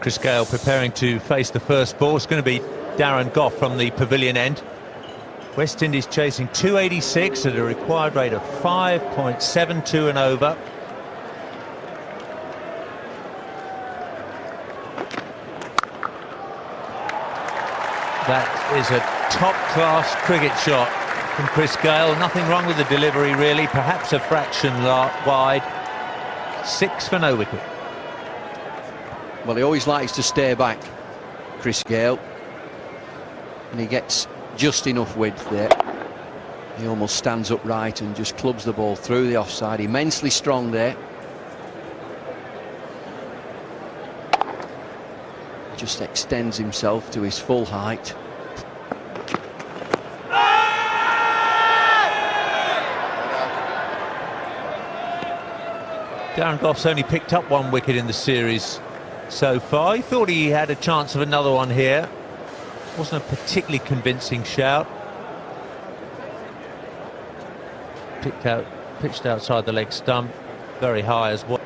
Chris Gayle preparing to face the first ball. It's going to be Darren Gough from the pavilion end. West Indies chasing 286 at a required rate of 5.72 and over. That is a top-class cricket shot from Chris Gayle. Nothing wrong with the delivery, really. Perhaps a fraction wide. 6 for no wicket. Well, he always likes to stay back, Chris Gayle, and he gets just enough width there. He almost stands upright and just clubs the ball through the offside. Immensely strong there. Just extends himself to his full height. Darren Gough's only picked up 1 wicket in the series so far. He thought he had a chance of another one here. Wasn't a particularly convincing shout. Pitched outside the leg stump, very high as well.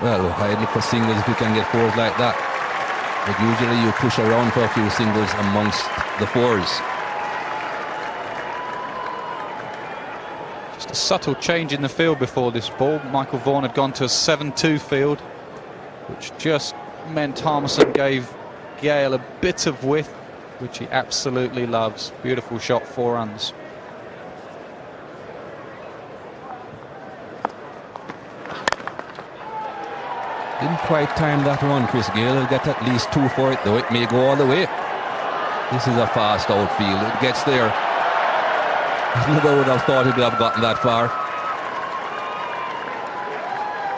Well, I'd look for singles if you can get 4s like that. But usually you push around for a few singles amongst the 4s. Just a subtle change in the field before this ball. Michael Vaughan had gone to a 7-2 field, which just meant Harmison gave Gayle a bit of width, which he absolutely loves. Beautiful shot, 4 runs. Didn't quite time that one, Chris Gayle. He'll get at least 2 for it, though. It may go all the way. This is a fast outfield. It gets there. I never would have thought it would have gotten that far.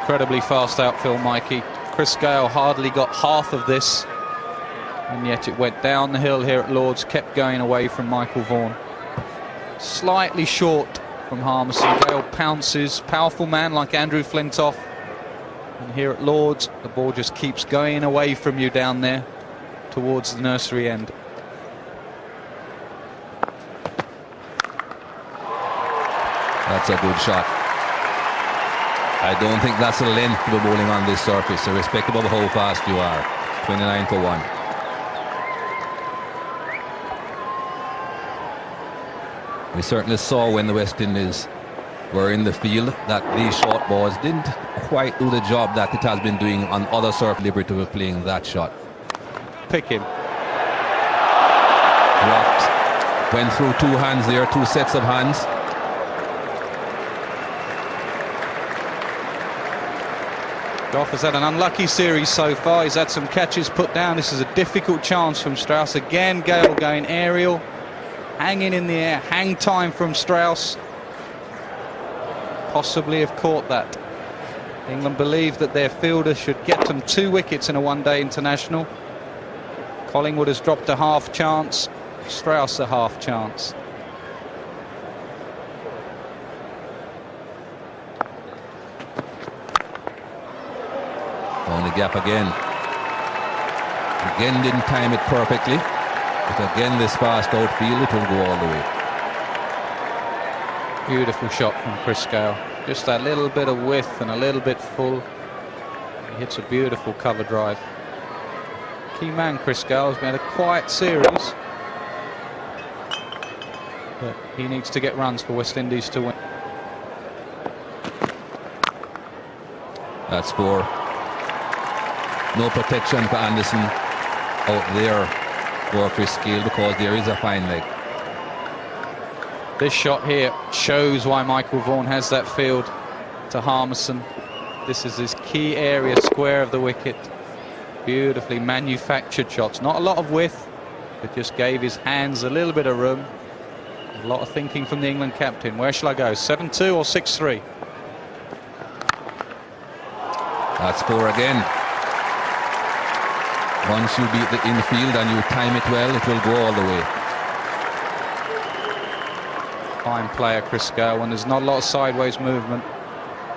Incredibly fast outfield, Mikey. Chris Gayle hardly got half of this, and yet it went down the hill here at Lord's, kept going away from Michael Vaughan. Slightly short from Harmison. Gayle pounces. Powerful man like Andrew Flintoff. And here at Lord's, the ball just keeps going away from you down there towards the nursery end. That's a good shot. I don't think that's the length of the bowling on this surface, irrespective of how fast you are. 29 for 1. We certainly saw when the West Indies were in the field that these short balls didn't quite do the job that it has been doing on other surface. Liberty were playing that shot. Pick him. Dropped. Went through 2 hands there, 2 sets of hands. Gough has had an unlucky series so far. He's had some catches put down. This is a difficult chance from Strauss. Again, Gayle going aerial. Hanging in the air. Hang time from Strauss. Possibly have caught that. England believe that their fielder should get them 2 wickets in a one-day international. Collingwood has dropped a half chance. Strauss a half chance. On the gap again. Again didn't time it perfectly. But again this fast outfield, it will go all the way. Beautiful shot from Chris Gayle. Just that little bit of width and a little bit full. He hits a beautiful cover drive. Key man Chris Gayle has made a quiet series, but he needs to get runs for West Indies to win. That's 4. No protection for Anderson out there for Chris Gayle because there is a fine leg. This shot here shows why Michael Vaughan has that field to Harmison. This is his key area, square of the wicket. Beautifully manufactured shots. Not a lot of width, but just gave his hands a little bit of room. A lot of thinking from the England captain. Where shall I go, 7-2 or 6-3? That's 4 again. Once you beat the infield and you time it well, it will go all the way. Fine player Chris Gayle when there's not a lot of sideways movement,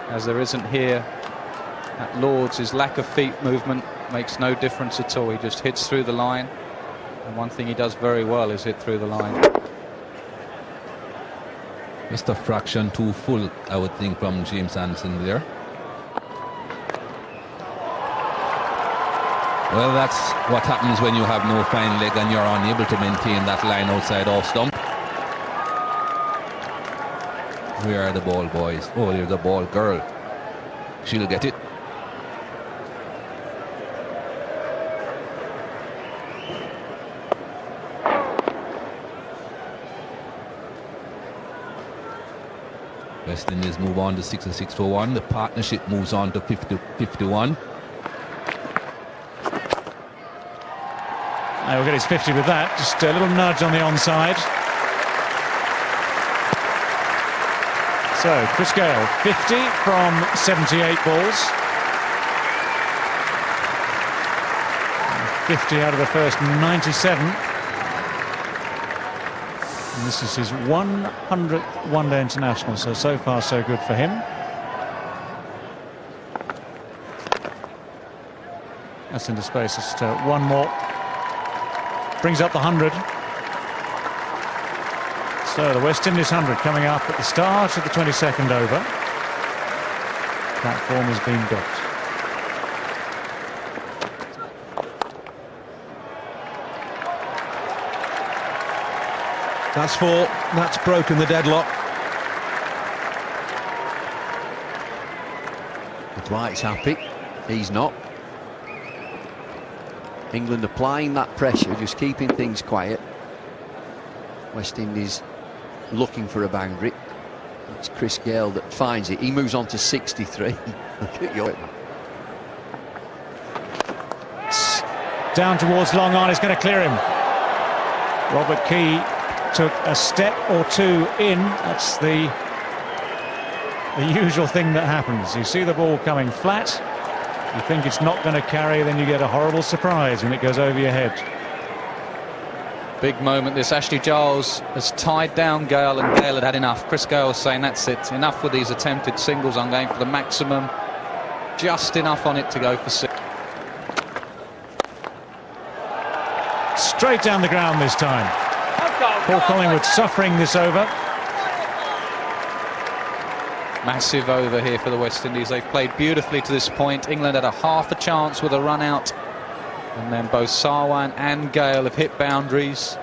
as there isn't here at Lord's. His lack of feet movement makes no difference at all. He just hits through the line, and one thing he does very well is hit through the line. Just a fraction too full, I would think, from James Anderson there. Well, that's what happens when you have no fine leg and you're unable to maintain that line outside off stump. Where are the ball boys? Oh, there's the ball girl. She'll get it. West Indies move on to 6-6 for 1. The partnership moves on to 50-51. We'll get his 50 with that. Just a little nudge on the onside. So, Chris Gayle, 50 from 78 balls. 50 out of the first 97. And this is his 100th one-day international, so far so good for him. That's into space, just one more. Brings up the 100. So the West Indies 100 coming up at the start of the 22nd over. That form has been built. That's 4. That's broken the deadlock. Dwight's happy. He's not. England applying that pressure, just keeping things quiet. West Indies looking for a boundary. It's Chris Gayle that finds it. He moves on to 63. Look at you. Down towards long on, it's going to clear him. Robert Key took a step or two in. That's the usual thing that happens. You see the ball coming flat. You think it's not going to carry, then you get a horrible surprise when it goes over your head. Big moment this. Ashley Giles has tied down Gayle, and Gayle had enough. Chris Gayle saying, that's it, enough with these attempted singles. I'm going for the maximum. Just enough on it to go for 6. Straight down the ground this time. Paul Collingwood suffering this over. Massive over here for the West Indies. They've played beautifully to this point. England had a half a chance with a run out, and then both Sarwan and Gayle have hit boundaries.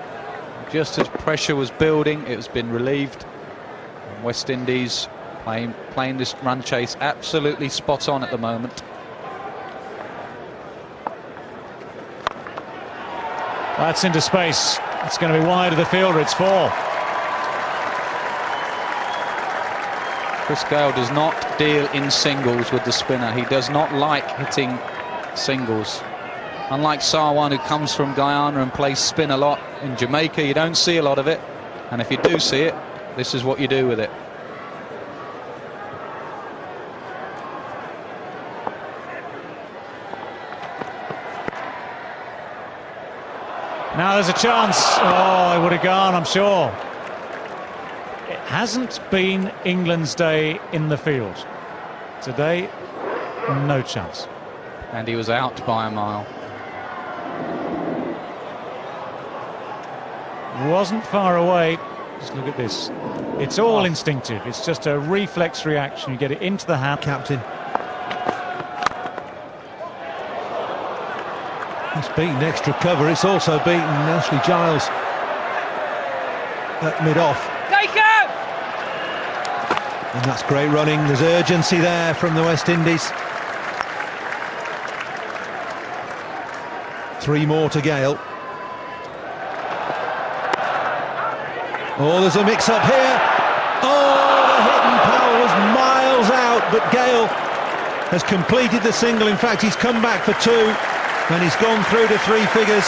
Just as pressure was building, it has been relieved. And West Indies playing this run chase absolutely spot on at the moment. That's into space. It's going to be wide of the fielder. It's 4. Chris Gayle does not deal in singles with the spinner. He does not like hitting singles. Unlike Sarwan, who comes from Guyana and plays spin a lot, in Jamaica you don't see a lot of it. And if you do see it, this is what you do with it. Now there's a chance. Oh, it would have gone, I'm sure. It hasn't been England's day in the field. Today, no chance. And he was out by a mile. Wasn't far away. Just look at this. It's all instinctive. It's just a reflex reaction. You get it into the hand. Captain. It's beaten extra cover. It's also beaten Ashley Giles at mid-off. And that's great running. There's urgency there from the West Indies. 3 more to Gayle. Oh, there's a mix-up here. Oh, the hit and power was miles out, but Gayle has completed the single. In fact, he's come back for 2, and he's gone through to 3 figures.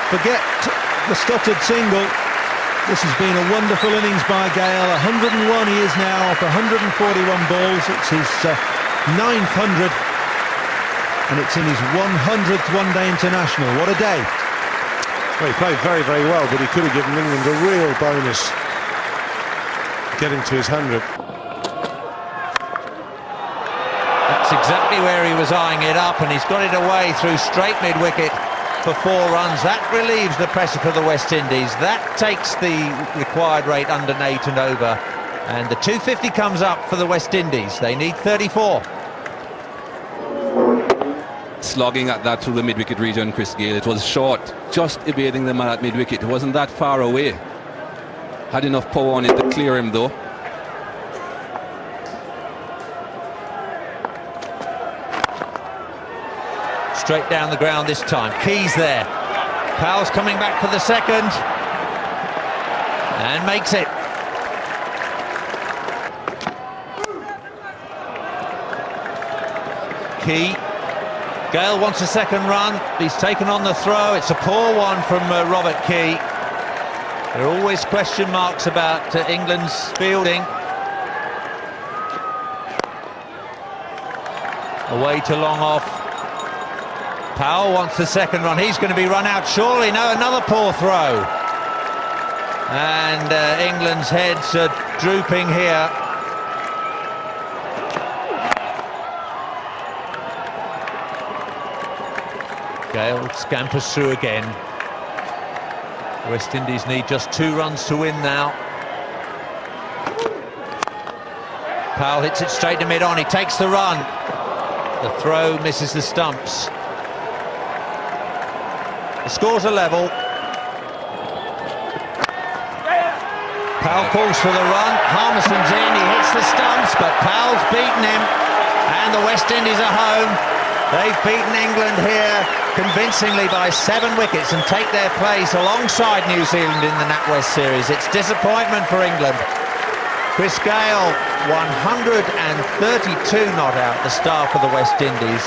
Forget the stuttered single. This has been a wonderful innings by Gayle. 101 he is now off 141 balls. It's his 9th 100, and it's in his 100th one-day international. What a day. Well, he played very, very well, but he could have given England a real bonus getting to his 100. That's exactly where he was eyeing it up, and he's got it away through straight mid-wicket for 4 runs. That relieves the pressure for the West Indies. That takes the required rate under 8 and over, and the 250 comes up for the West Indies. They need 34. slugging at that through the mid-wicket region, Chris Gayle. It was short, just evading the man at mid-wicket. It wasn't that far away. Had enough power on it to clear him though. Straight down the ground this time. Key's there. Powell's coming back for the second. And makes it. Key. Gayle wants a second run. He's taken on the throw. It's a poor one from Robert Key. There are always question marks about England's fielding. Away to long off. Powell wants the second run. He's going to be run out surely. No, another poor throw. And England's heads are drooping here. Gayle scampers through again. West Indies need just 2 runs to win now. Powell hits it straight to mid-on. He takes the run. The throw misses the stumps. The score's a level. Powell calls for the run. Harmison's in. He hits the stumps, but Powell's beaten him. And the West Indies are home. They've beaten England here convincingly by 7 wickets and take their place alongside New Zealand in the NatWest series. It's disappointment for England. Chris Gayle, 132 not out, the star for the West Indies.